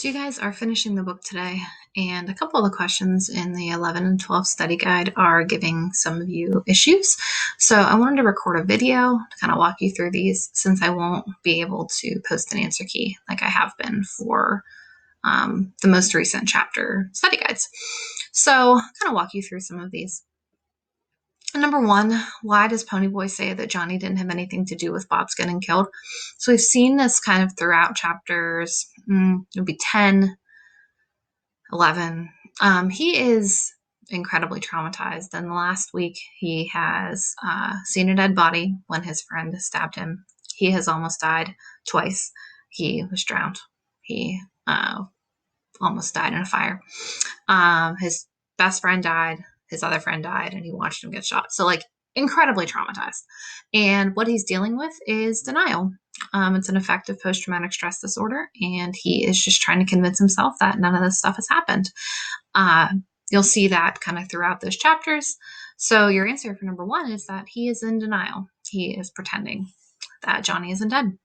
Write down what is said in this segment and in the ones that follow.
So you guys are finishing the book today, and a couple of the questions in the 11 and 12 study guide are giving some of you issues. So I wanted to record a video to kind of walk you through these since I won't be able to post an answer key like I have been for the most recent chapter study guides. So kind of walk you through some of these. Number one, why does Ponyboy say that Johnny didn't have anything to do with Bob's getting killed? So we've seen this kind of throughout chapters, it would be 10, 11. He is incredibly traumatized. And the last week, he has seen a dead body when his friend stabbed him. He has almost died twice. He was drowned. He almost died in a fire. His best friend died. His other friend died, and he watched him get shot. So, incredibly traumatized. And what he's dealing with is denial. It's an effective post-traumatic stress disorder, and he is just trying to convince himself that none of this stuff has happened. You'll see that kind of throughout those chapters. So your answer for number one is that he is in denial. He is pretending that Johnny isn't dead.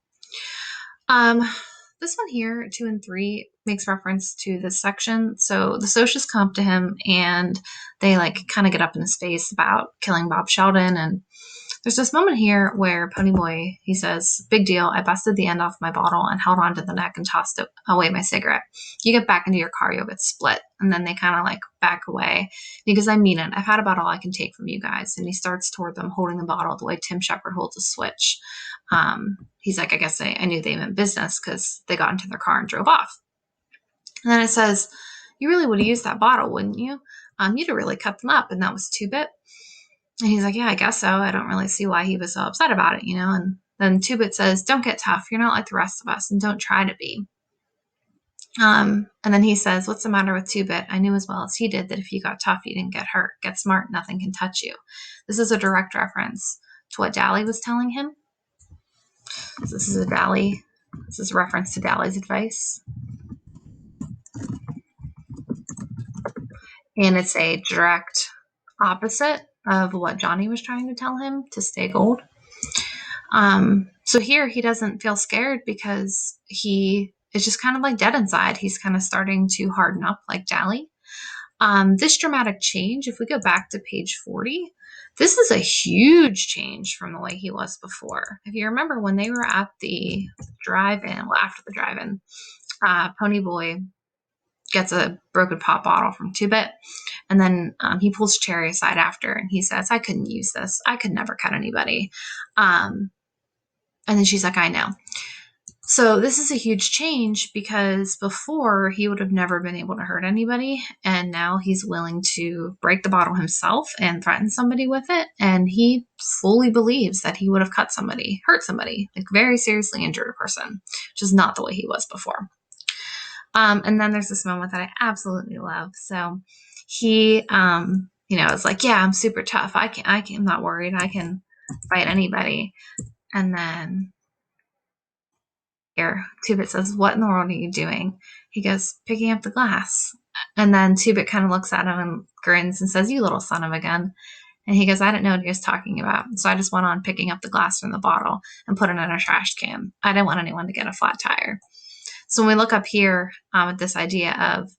This one here, 2 and 3, makes reference to this section. So the socials come up to him and they kind of get up in his face about killing Bob Sheldon. And there's this moment here where Ponyboy, he says, "Big deal. I busted the end off my bottle and held onto the neck and tossed it away my cigarette. You get back into your car, you'll get split." And then they kind of back away because I mean it. I've had about all I can take from you guys. And he starts toward them holding the bottle the way Tim Shepard holds a switch. He's like, I guess I knew they meant business because they got into their car and drove off. And then it says, "You really would have used that bottle, wouldn't you? You'd have really cut them up." And that was Two-Bit. And he's like, "Yeah, I guess so. I don't really see why he was so upset about it, And then Two-Bit says, "Don't get tough. You're not like the rest of us, and don't try to be." And then he says, "What's the matter with Two-Bit? I knew as well as he did that if you got tough, you didn't get hurt. Get smart, nothing can touch you." This is a direct reference to what Dally was telling him. So this is a reference to Dally's advice. And it's a direct opposite of what Johnny was trying to tell him to stay gold. So here he doesn't feel scared because he is just kind of dead inside. He's kind of starting to harden up like Dally. This dramatic change, if we go back to page 40, this is a huge change from the way he was before. If you remember when they were at the drive-in, after the drive-in, Ponyboy gets a broken pop bottle from Two-Bit, and then he pulls Cherry aside after, and he says, "I couldn't use this. I could never cut anybody." And then she's like, "I know." So this is a huge change because before he would have never been able to hurt anybody, and now he's willing to break the bottle himself and threaten somebody with it, and he fully believes that he would have cut somebody, hurt somebody, very seriously injured a person, which is not the way he was before. And then there's this moment that I absolutely love. So he, is like, "Yeah, I'm super tough. I'm not worried. I can fight anybody." And then here, Two-Bit says, "What in the world are you doing?" He goes, "Picking up the glass." And then Two-Bit kind of looks at him and grins and says, "You little son of a gun." And he goes, "I didn't know what he was talking about. So I just went on picking up the glass from the bottle and put it in a trash can. I didn't want anyone to get a flat tire." So when we look up here at this idea of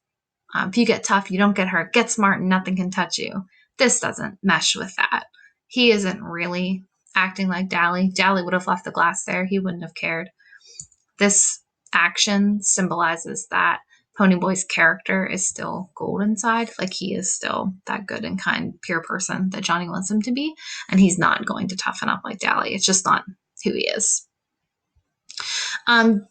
if you get tough, you don't get hurt, get smart, and nothing can touch you, this doesn't mesh with that. He isn't really acting like Dally. Dally would have left the glass there. He wouldn't have cared. This action symbolizes that Ponyboy's character is still gold inside. He is still that good and kind, pure person that Johnny wants him to be. And he's not going to toughen up like Dally. It's just not who he is.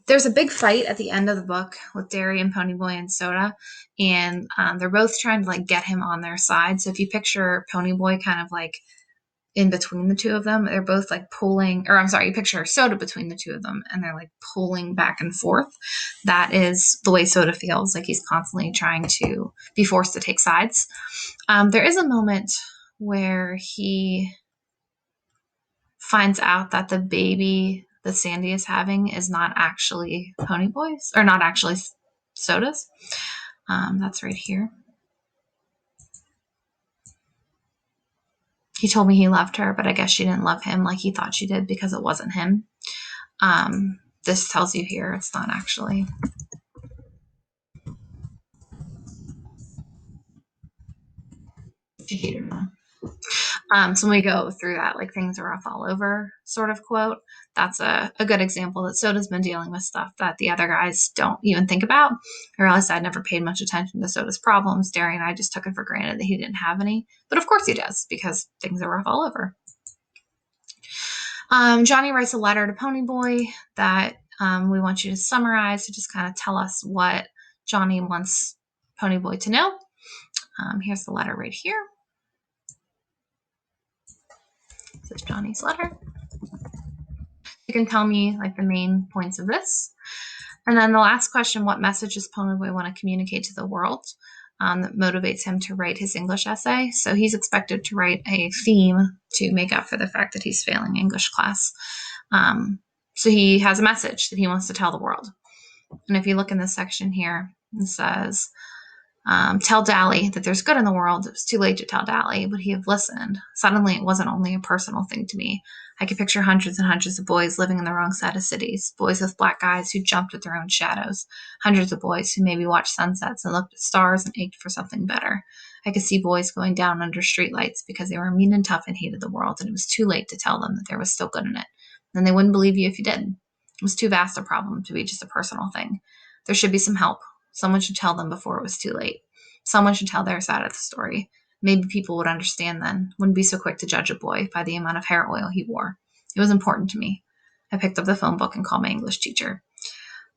There's a big fight at the end of the book with Derry and Ponyboy and Soda, and they're both trying to get him on their side. So if you picture Ponyboy kind of in between the two of them, they're both pulling, or I'm sorry, you picture Soda between the two of them, and they're pulling back and forth. That is the way Soda feels, he's constantly trying to be forced to take sides. There is a moment where he finds out that the baby that Sandy is having is not actually Ponyboy's, or not actually Soda's. That's right here. He told me he loved her, but I guess she didn't love him like he thought she did because it wasn't him. This tells you here it's not actually She hated them. So when we go through that, like things are rough all over sort of quote, that's a good example that Soda's been dealing with stuff that the other guys don't even think about. I realized I'd never paid much attention to Soda's problems. Derry and I just took it for granted that he didn't have any. But of course he does, because things are rough all over. Johnny writes a letter to Ponyboy that we want you to summarize to just kind of tell us what Johnny wants Ponyboy to know. Here's the letter right here. This is Johnny's letter. You can tell me like the main points of this. And then the last question, what message does Ponyboy want to communicate to the world that motivates him to write his English essay? So he's expected to write a theme to make up for the fact that he's failing English class. So he has a message that he wants to tell the world. And if you look in this section here, it says, tell Dally that there's good in the world. It was too late to tell Dally, but he had listened. Suddenly, it wasn't only a personal thing to me. I could picture hundreds and hundreds of boys living in the wrong side of cities, boys with black eyes who jumped at their own shadows, hundreds of boys who maybe watched sunsets and looked at stars and ached for something better. I could see boys going down under streetlights because they were mean and tough and hated the world, and it was too late to tell them that there was still good in it. And they wouldn't believe you if you did. It was too vast a problem to be just a personal thing. There should be some help. Someone should tell them before it was too late. Someone should tell their side of the story. Maybe people would understand then, wouldn't be so quick to judge a boy by the amount of hair oil he wore. It was important to me. I picked up the phone book and called my English teacher.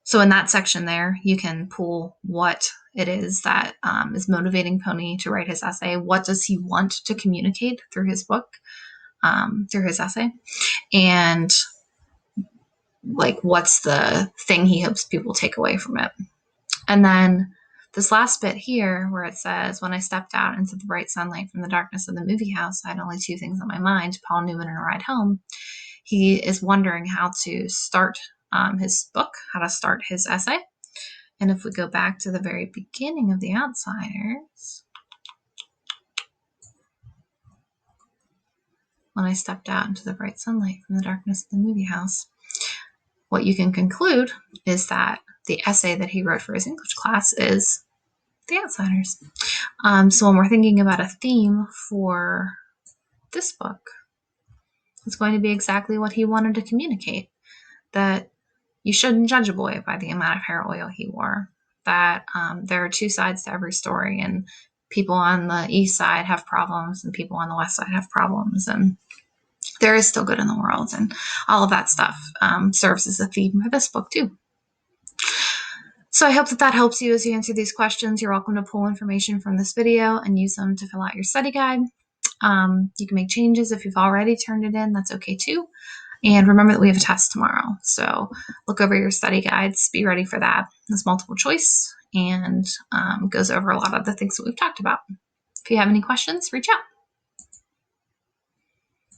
So in that section there, you can pull what it is that is motivating Pony to write his essay. What does he want to communicate through his book, through his essay? And like, what's the thing he hopes people take away from it? And then this last bit here where it says, when I stepped out into the bright sunlight from the darkness of the movie house, I had only two things on my mind, Paul Newman and a ride home. He is wondering how to start his book, how to start his essay. And if we go back to the very beginning of The Outsiders, when I stepped out into the bright sunlight from the darkness of the movie house, what you can conclude is that the essay that he wrote for his English class is The Outsiders. So when we're thinking about a theme for this book, it's going to be exactly what he wanted to communicate, that you shouldn't judge a boy by the amount of hair oil he wore, that there are two sides to every story, and people on the east side have problems and people on the west side have problems, and there is still good in the world, and all of that stuff serves as a theme for this book too. So I hope that helps you as you answer these questions. You're welcome to pull information from this video and use them to fill out your study guide. You can make changes if you've already turned it in. That's okay too. And remember that we have a test tomorrow. So look over your study guides. Be ready for that. It's multiple choice and goes over a lot of the things that we've talked about. If you have any questions, reach out.